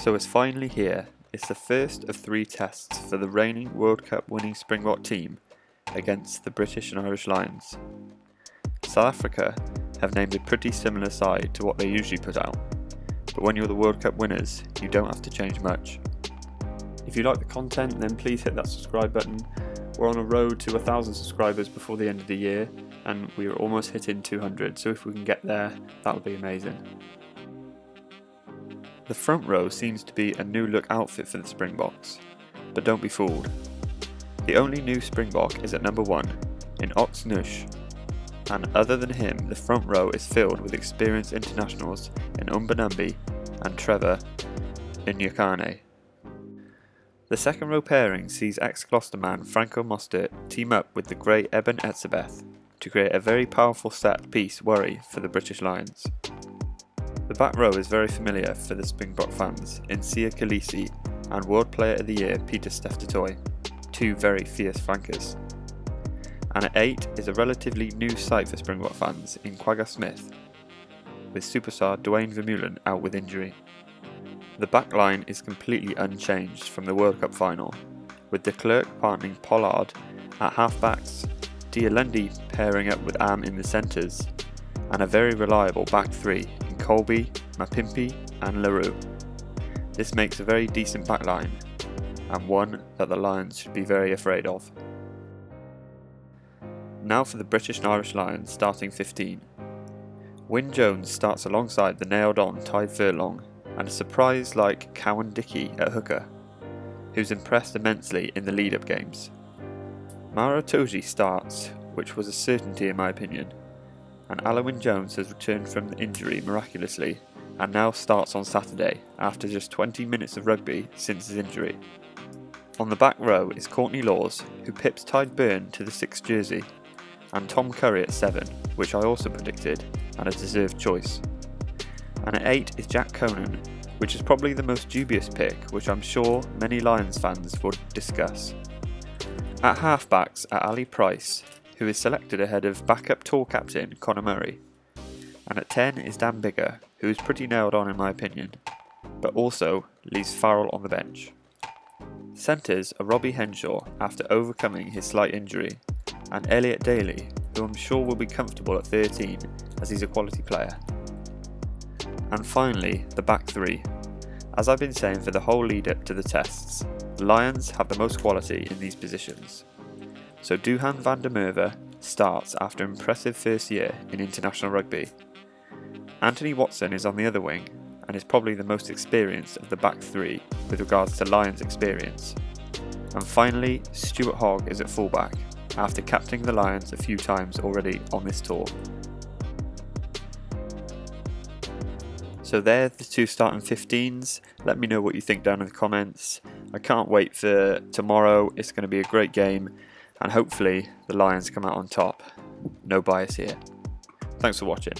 So it's finally here. It's the first of 3 tests for the reigning World Cup winning Springbok team against the British and Irish Lions. South Africa have named a pretty similar side to what they usually put out, but when you're the World Cup winners, you don't have to change much. If you like the content, then please hit that subscribe button. We're on a road to 1,000 subscribers before the end of the year, and we are almost hitting 200, so if we can get there, that would be amazing. The front row seems to be a new look outfit for the Springboks, but don't be fooled. The only new Springbok is at number 1, in Ox Nush, and other than him, the front row is filled with experienced internationals in Umbanambi and Trevor Inyakane. The second row pairing sees ex-Gloucester man Franco Mostert team up with the grey Eben Etzebeth to create a very powerful set piece worry for the British Lions. The back row is very familiar for the Springbok fans in Sia Khaleesi and World Player of the Year Peter Steph-Totoy, 2 very fierce flankers. And at 8 is a relatively new sight for Springbok fans in Quagga Smith, with superstar Dwayne Vermeulen out with injury. The back line is completely unchanged from the World Cup final, with de Klerk partnering Pollard at half-backs, Dialundi pairing up with Am in the centres, and a very reliable back 3 in Colby, Mapimpi and LaRue. This makes a very decent back line, and one that the Lions should be very afraid of. Now for the British and Irish Lions starting 15. Wyn Jones starts alongside the nailed-on Tadhg Furlong and a surprise like Cowan Dickey at hooker, who's impressed immensely in the lead-up games. Maro Itoje starts, which was a certainty in my opinion, and Alun Jones has returned from injury miraculously and now starts on Saturday after just 20 minutes of rugby since his injury. On the back row is Courtney Laws, who pips Tadhg Beirne to the 6th jersey, and Tom Curry at 7, which I also predicted, and a deserved choice. And at 8 is Jack Conan, which is probably the most dubious pick, which I'm sure many Lions fans would discuss. At halfbacks are Ali Price, who is selected ahead of backup tour captain Conor Murray. And at 10 is Dan Biggar, who is pretty nailed on in my opinion, but also leaves Farrell on the bench. Centres are Robbie Henshaw after overcoming his slight injury, and Elliot Daly, who I'm sure will be comfortable at 13 as he's a quality player. And finally, the back 3. As I've been saying for the whole lead up to the tests, the Lions have the most quality in these positions. So Duhan van der Merwe starts after an impressive first year in international rugby. Anthony Watson is on the other wing and is probably the most experienced of the back 3 with regards to Lions experience. And finally, Stewart Hogg is at fullback after captaining the Lions a few times already on this tour. So they're the 2 starting 15s. Let me know what you think down in the comments. I can't wait for tomorrow. It's going to be a great game, and hopefully the Lions come out on top. No bias here. Thanks for watching.